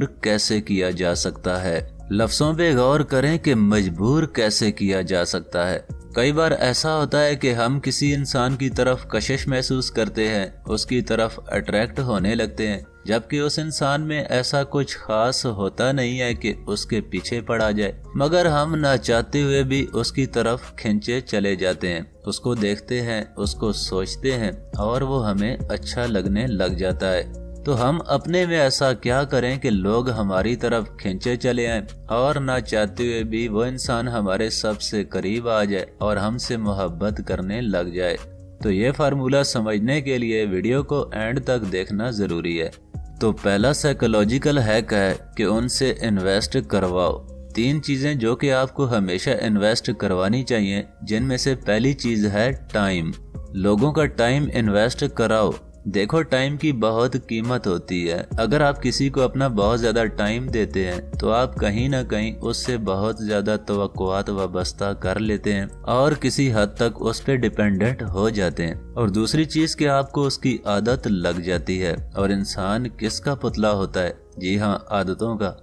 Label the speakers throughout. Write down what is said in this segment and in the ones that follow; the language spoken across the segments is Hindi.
Speaker 1: मजबूर कैसे किया जा सकता है। लफ्जों पे गौर करें कि मजबूर कैसे किया जा सकता है। कई बार ऐसा होता है कि हम किसी इंसान की तरफ कशिश महसूस करते हैं, उसकी तरफ अट्रैक्ट होने लगते हैं, जबकि उस इंसान में ऐसा कुछ खास होता नहीं है कि उसके पीछे पड़ा जाए, मगर हम ना चाहते हुए भी उसकी तरफ खींचे चले जाते हैं। उसको देखते हैं, उसको सोचते हैं और वो हमें अच्छा लगने लग जाता है। तो हम अपने में ऐसा क्या करें कि लोग हमारी तरफ खींचे चले आएं और ना चाहते हुए भी वो इंसान हमारे सबसे करीब आ जाए और हमसे मोहब्बत करने लग जाए। तो ये फार्मूला समझने के लिए वीडियो को एंड तक देखना जरूरी है। तो पहला साइकोलॉजिकल हैक है कि उनसे इन्वेस्ट करवाओ। 3 चीजें जो कि आपको हमेशा इन्वेस्ट करवानी चाहिए, जिनमें से पहली चीज है टाइम। लोगों का टाइम इन्वेस्ट कराओ। देखो, टाइम की बहुत कीमत होती है। अगर आप किसी को अपना बहुत ज्यादा टाइम देते हैं तो आप कहीं ना कहीं उससे बहुत ज्यादा तवक्कुआत वाबस्ता कर लेते हैं और किसी हद तक उस पर डिपेंडेंट हो जाते हैं। और दूसरी चीज कि आपको उसकी आदत लग जाती है। और इंसान किसका पुतला होता है? जी हाँ, आदतों का।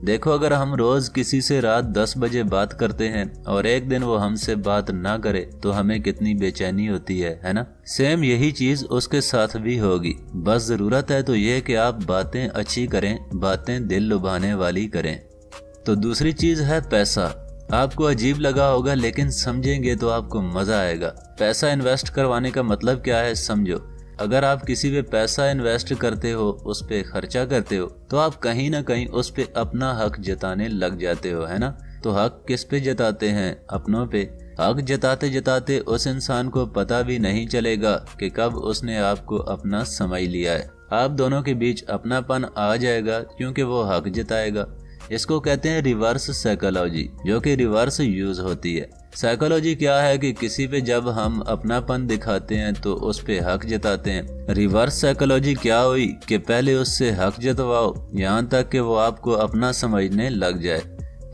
Speaker 1: देखो, अगर हम रोज किसी से रात 10 बजे बात करते हैं और एक दिन वो हमसे बात ना करे तो हमें कितनी बेचैनी होती है ना? सेम यही चीज उसके साथ भी होगी। बस जरूरत है तो ये कि आप बातें अच्छी करें, बातें दिल लुभाने वाली करें। तो दूसरी चीज है पैसा। आपको अजीब लगा होगा, लेकिन समझेंगे तो आपको मजा आएगा। पैसा इन्वेस्ट करवाने का मतलब क्या है, समझो। अगर आप किसी पे पैसा इन्वेस्ट करते हो, उस पे खर्चा करते हो, तो आप कहीं ना कहीं उस पे अपना हक जताने लग जाते हो, है ना? तो हक किस पे जताते हैं? अपनों पे। हक जताते जताते उस इंसान को पता भी नहीं चलेगा कि कब उसने आपको अपना समझ लिया है। आप दोनों के बीच अपनापन आ जाएगा क्योंकि वो हक जताएगा। इसको कहते हैं रिवर्स साइकोलॉजी, जो कि रिवर्स यूज होती है। साइकोलॉजी क्या है कि किसी पे जब हम अपनापन दिखाते हैं तो उस पे हक जताते हैं। रिवर्स साइकोलॉजी क्या हुई कि पहले उससे हक जतवाओ यहाँ तक कि वो आपको अपना समझने लग जाए।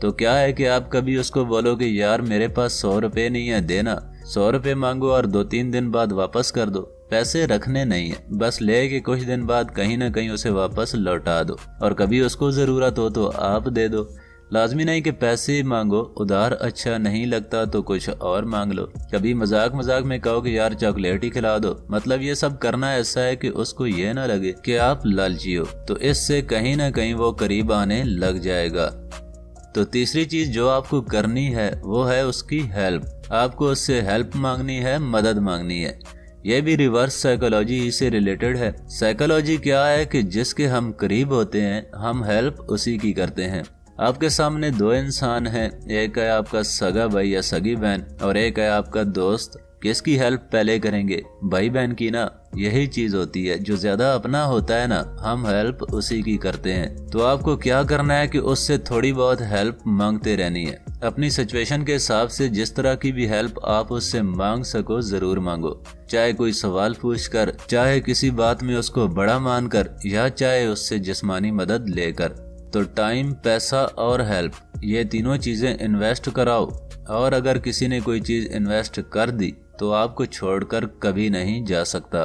Speaker 1: तो क्या है कि आप कभी उसको बोलो कि यार मेरे पास 100 रुपए नहीं है, देना। 100 रुपए मांगो और 2-3 दिन बाद वापस कर दो। पैसे रखने नहीं है, बस ले के कुछ दिन बाद कहीं ना कहीं उसे वापस लौटा दो। और कभी उसको जरूरत हो तो आप दे दो। लाजमी नहीं कि पैसे मांगो, उधार अच्छा नहीं लगता तो कुछ और मांग लो। कभी मजाक मजाक में कहो कि यार चॉकलेट ही खिला दो। मतलब ये सब करना ऐसा है कि उसको ये ना लगे कि आप लालची हो, तो इससे कहीं ना कहीं वो करीब आने लग जाएगा। तो तीसरी चीज जो आपको करनी है वो है उसकी हेल्प। आपको उससे हेल्प मांगनी है, मदद मांगनी है। ये भी रिवर्स साइकोलॉजी से रिलेटेड है। साइकोलॉजी क्या है कि जिसके हम करीब होते हैं हम हेल्प उसी की करते हैं। आपके सामने 2 इंसान हैं, एक है आपका सगा भाई या सगी बहन और एक है आपका दोस्त। किसकी हेल्प पहले करेंगे? भाई बहन की ना। यही चीज होती है, जो ज्यादा अपना होता है ना, हम हेल्प उसी की करते हैं। तो आपको क्या करना है कि उससे थोड़ी बहुत हेल्प मांगते रहनी है। अपनी सिचुएशन के हिसाब से जिस तरह की भी हेल्प आप उससे मांग सको जरूर मांगो। चाहे कोई सवाल पूछकर, चाहे किसी बात में उसको बड़ा मानकर, या चाहे उससे जिस्मानी मदद लेकर। तो टाइम, पैसा और हेल्प, ये तीनों चीजें इन्वेस्ट कराओ। और अगर किसी ने कोई चीज इन्वेस्ट कर दी तो आपको छोड़कर कभी नहीं जा सकता।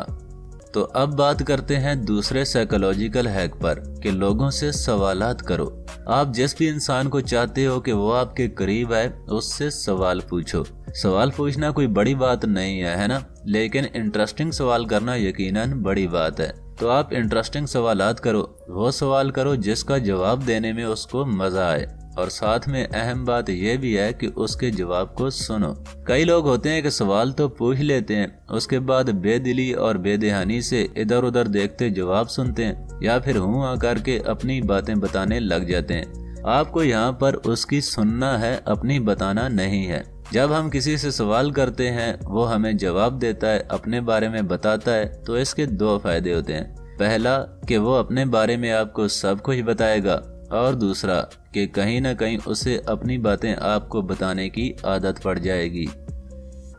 Speaker 1: तो अब बात करते हैं दूसरे साइकोलॉजिकल हैक पर कि लोगों से सवालात करो। आप जिस भी इंसान को चाहते हो कि वो आपके करीब आए, उससे सवाल पूछो। सवाल पूछना कोई बड़ी बात नहीं है ना? लेकिन इंटरेस्टिंग सवाल करना यकीनन बड़ी बात है। तो आप इंटरेस्टिंग सवालात करो। वो सवाल करो जिसका जवाब देने में उसको मजा आए। और साथ में अहम बात यह भी है कि उसके जवाब को सुनो। कई लोग होते हैं कि सवाल तो पूछ लेते हैं, उसके बाद बेदिली और बेदहानी से इधर उधर देखते जवाब सुनते हैं या फिर हूँ करके अपनी बातें बताने लग जाते हैं। आपको यहाँ पर उसकी सुनना है, अपनी बताना नहीं है। जब हम किसी से सवाल करते हैं, वो हमें जवाब देता है, अपने बारे में बताता है, तो इसके 2 फायदे होते हैं। पहला कि वो अपने बारे में आपको सब कुछ बताएगा और दूसरा कि कहीं ना कहीं उसे अपनी बातें आपको बताने की आदत पड़ जाएगी।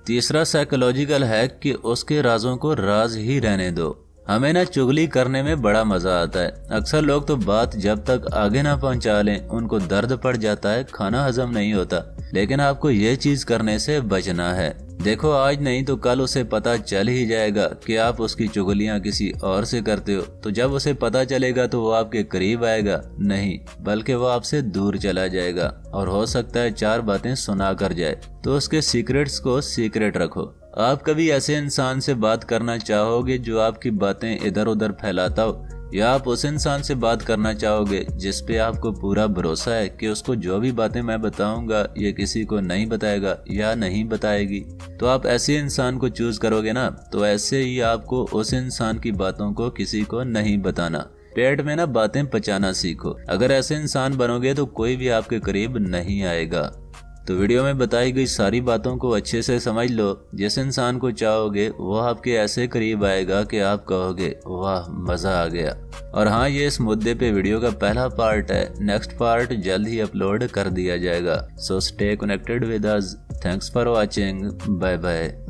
Speaker 1: तीसरा साइकोलॉजिकल है कि उसके राजों को राज ही रहने दो। हमें ना चुगली करने में बड़ा मजा आता है। अक्सर लोग तो बात जब तक आगे ना पहुंचा लें उनको दर्द पड़ जाता है, खाना हजम नहीं होता। लेकिन आपको ये चीज करने से बचना है। देखो आज नहीं तो कल उसे पता चल ही जाएगा कि आप उसकी चुगलियां किसी और से करते हो। तो जब उसे पता चलेगा तो वो आपके करीब आएगा नहीं, बल्कि वो आपसे दूर चला जाएगा और हो सकता है 4 बातें सुना कर जाए। तो उसके सीक्रेट्स को सीक्रेट रखो। आप कभी ऐसे इंसान से बात करना चाहोगे जो आपकी बातें इधर उधर फैलाता हो, या आप उस इंसान से बात करना चाहोगे जिस पे आपको पूरा भरोसा है कि उसको जो भी बातें मैं बताऊंगा ये किसी को नहीं बताएगा या नहीं बताएगी? तो आप ऐसे इंसान को चूज करोगे ना। तो ऐसे ही आपको उस इंसान की बातों को किसी को नहीं बताना। पेट में ना बातें पचाना सीखो। अगर ऐसे इंसान बनोगे तो कोई भी आपके करीब नहीं आएगा। तो वीडियो में बताई गई सारी बातों को अच्छे से समझ लो। जिस इंसान को चाहोगे वो आपके ऐसे करीब आएगा कि आप कहोगे वाह मजा आ गया। और हाँ, ये इस मुद्दे पे वीडियो का पहला पार्ट है। नेक्स्ट पार्ट जल्द ही अपलोड कर दिया जाएगा। So stay connected with us. Thanks for watching. Bye bye.